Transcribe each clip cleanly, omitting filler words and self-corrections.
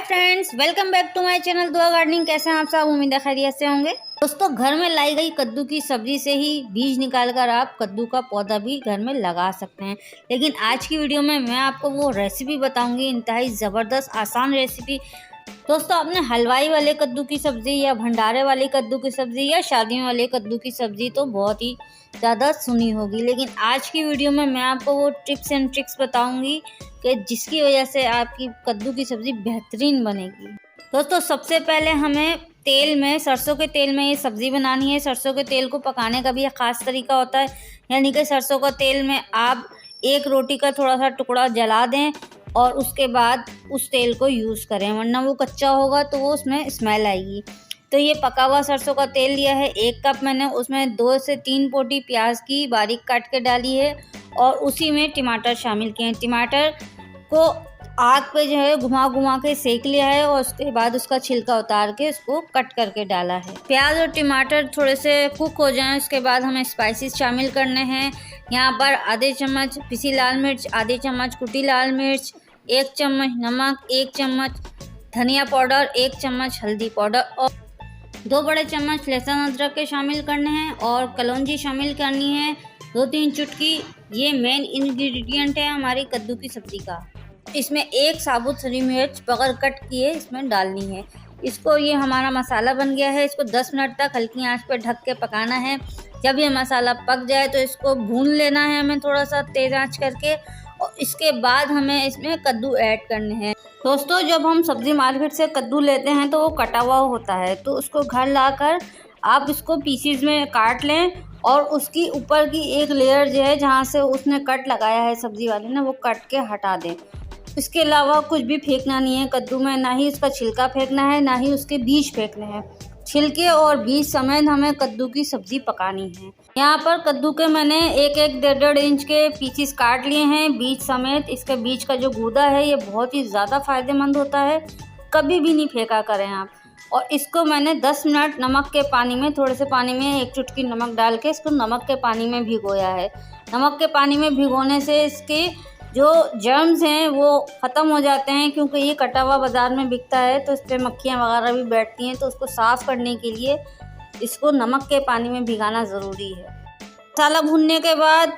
Friends, welcome back to my channel Dua gardening. कैसे हैं आप सब? उम्मीद है खैरियत से होंगे। दोस्तों, घर में लाई गई कद्दू की सब्जी से ही बीज निकालकर आप कद्दू का पौधा भी घर में लगा सकते हैं। लेकिन आज की वीडियो में मैं आपको वो रेसिपी बताऊंगी, इंतहाई ज़बरदस्त आसान रेसिपी। दोस्तों, आपने हलवाई वाले कद्दू की सब्ज़ी या भंडारे वाली कद्दू की सब्ज़ी या शादियों वाले कद्दू की सब्ज़ी तो बहुत ही ज़्यादा सुनी होगी, लेकिन आज की वीडियो में मैं आपको वो टिप्स एंड ट्रिक्स बताऊंगी कि जिसकी वजह से आपकी कद्दू की सब्ज़ी बेहतरीन बनेगी। दोस्तों, सबसे पहले हमें तेल में, सरसों के तेल में ये सब्ज़ी बनानी है। सरसों के तेल को पकाने का भी एक ख़ास तरीका होता है, यानी कि सरसों का तेल में आप एक रोटी का थोड़ा सा टुकड़ा जला दें और उसके बाद उस तेल को यूज़ करें, वरना वो कच्चा होगा तो वो उसमें स्मेल आएगी। तो ये पका हुआ सरसों का तेल लिया है 1 कप मैंने, उसमें 2 से 3 पोटी प्याज की बारीक काट के डाली है और उसी में टमाटर शामिल किए हैं। टमाटर को आग पे जो है घुमा घुमा के सेक लिया है और उसके बाद उसका छिलका उतार के उसको कट करके डाला है। प्याज और टमाटर थोड़े से कुक हो जाएं, उसके बाद हमें स्पाइसेस शामिल करने हैं। यहाँ पर आधे चम्मच पिसी लाल मिर्च, आधे चम्मच कुटी लाल मिर्च, 1 चम्मच नमक, 1 चम्मच धनिया पाउडर, 1 चम्मच हल्दी पाउडर और 2 बड़े चम्मच लहसुन अदरक के शामिल करने हैं और कलौंजी शामिल करनी है 2-3 चुटकी। ये मेन इंग्रेडिएंट है हमारी कद्दू की सब्ज़ी का। इसमें 1 साबुत हरी मिर्च बगैर कट किए इसमें डालनी है। इसको, ये हमारा मसाला बन गया है। इसको 10 मिनट तक हल्की आंच पर ढक के पकाना है। जब ये मसाला पक जाए तो इसको भून लेना है हमें थोड़ा सा तेज़ आंच करके, और इसके बाद हमें इसमें कद्दू ऐड करने हैं। दोस्तों, जब हम सब्ज़ी मार्केट से कद्दू लेते हैं तो वो कटा हुआ होता है, तो उसको घर लाकर आप इसको पीसीज में काट लें और उसकी ऊपर की एक लेयर जो है जहाँ से उसने कट लगाया है सब्ज़ी वाले ने, वो कट के हटा दें। इसके अलावा कुछ भी फेंकना नहीं है कद्दू में, ना ही उसका छिलका फेंकना है, ना ही उसके बीज फेंकने हैं। छिलके और बीज समेत हमें कद्दू की सब्ज़ी पकानी है। यहाँ पर कद्दू के मैंने 1-1, 1.5 इंच के पीसीस काट लिए हैं बीज समेत। इसके बीज का जो गूदा है ये बहुत ही ज़्यादा फ़ायदेमंद होता है, कभी भी नहीं फेंका करें आप। और इसको मैंने 10 मिनट नमक के पानी में, थोड़े से पानी में 1 चुटकी नमक डाल के इसको नमक के पानी में भिगोया है। नमक के पानी में भिगोने से इसके जो जर्म्स हैं वो ख़त्म हो जाते हैं, क्योंकि ये कटा हुआ बाज़ार में बिकता है तो इस पर मक्खियाँ वगैरह भी बैठती हैं, तो उसको साफ़ करने के लिए इसको नमक के पानी में भिगाना ज़रूरी है। मसाला भूनने के बाद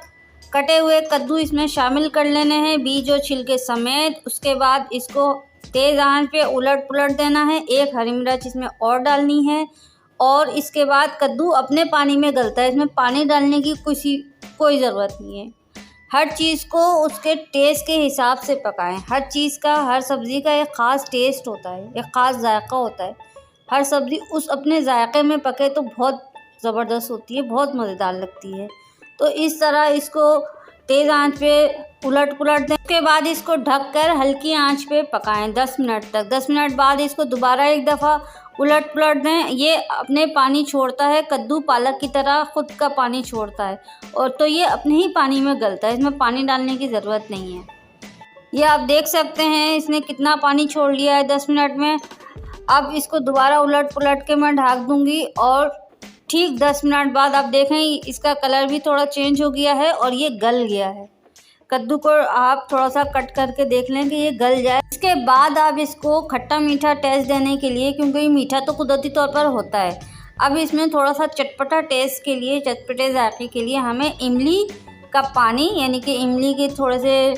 कटे हुए कद्दू इसमें शामिल कर लेने हैं, बीज और छिलके समेत। उसके बाद इसको तेज़ आंच पे उलट पुलट देना है। 1 हरी मिर्च इसमें और डालनी है और इसके बाद कद्दू अपने पानी में गलता है, इसमें पानी डालने की कोई ज़रूरत नहीं है। हर चीज़ को उसके टेस्ट के हिसाब से पकाएं। हर चीज़ का, हर सब्ज़ी का एक ख़ास टेस्ट होता है, एक ख़ास जायका होता है। हर सब्ज़ी उस अपने जायके में पके तो बहुत ज़बरदस्त होती है, बहुत मज़ेदार लगती है। तो इस तरह इसको तेज़ आंच पे उलट पुलट दें। उसके बाद इसको ढककर हल्की आंच पे पकाएं 10 मिनट तक। 10 मिनट बाद इसको दोबारा एक दफ़ा उलट पुलट दें। ये अपने पानी छोड़ता है, कद्दू पालक की तरह खुद का पानी छोड़ता है, और तो ये अपने ही पानी में गलता है, इसमें पानी डालने की ज़रूरत नहीं है। ये आप देख सकते हैं इसने कितना पानी छोड़ लिया है 10 मिनट में। अब इसको दोबारा उलट पुलट के मैं ढक दूँगी और ठीक 10 मिनट बाद आप देखें इसका कलर भी थोड़ा चेंज हो गया है और ये गल गया है। कद्दू को आप थोड़ा सा कट करके देख लें कि ये गल जाए। इसके बाद आप इसको खट्टा मीठा टेस्ट देने के लिए, क्योंकि ये मीठा तो कुदरती तौर पर होता है, अब इसमें थोड़ा सा चटपटा टेस्ट के लिए, चटपटे जायके के लिए हमें इमली का पानी, यानी कि इमली के थोड़े से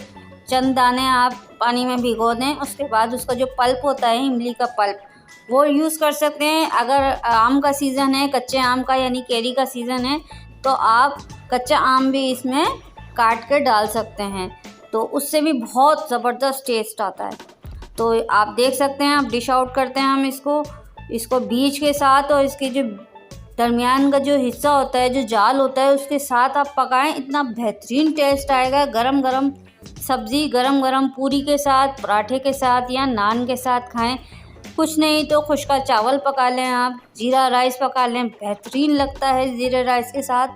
चंद दाने आप पानी में भिगो दें। उसके बाद उसका जो पल्प होता है, इमली का पल्प, वो यूज़ कर सकते हैं। अगर आम का सीज़न है, कच्चे आम का यानी केरी का सीज़न है, तो आप कच्चा आम भी इसमें काट के डाल सकते हैं, तो उससे भी बहुत ज़बरदस्त टेस्ट आता है। तो आप देख सकते हैं, आप डिश आउट करते हैं हम इसको बीज के साथ, और इसके जो दरमियान का जो हिस्सा होता है, जो जाल होता है, उसके साथ आप पकाएं, इतना बेहतरीन टेस्ट आएगा। गरम गरम सब्ज़ी, गरम गरम पूरी के साथ, पराठे के साथ या नान के साथ खाएं। कुछ नहीं तो खुश्का चावल पका लें, आप जीरा राइस पका लें, बेहतरीन लगता है जीरा राइस के साथ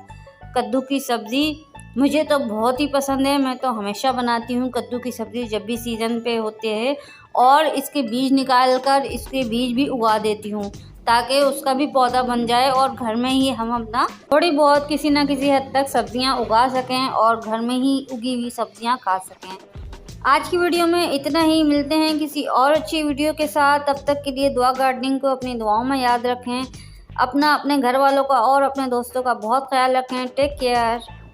कद्दू की सब्ज़ी। मुझे तो बहुत ही पसंद है, मैं तो हमेशा बनाती हूँ कद्दू की सब्ज़ी जब भी सीज़न पे होते हैं, और इसके बीज निकाल कर इसके बीज भी उगा देती हूँ ताकि उसका भी पौधा बन जाए और घर में ही हम अपना थोड़ी बहुत किसी न किसी हद तक सब्ज़ियाँ उगा सकें और घर में ही उगी हुई सब्ज़ियाँ खा सकें। आज की वीडियो में इतना ही। मिलते हैं किसी और अच्छी वीडियो के साथ। तब तक के लिए दुआ गार्डनिंग को अपनी दुआओं में याद रखें। अपना, अपने घर वालों का और अपने दोस्तों का बहुत ख्याल रखें। Take care.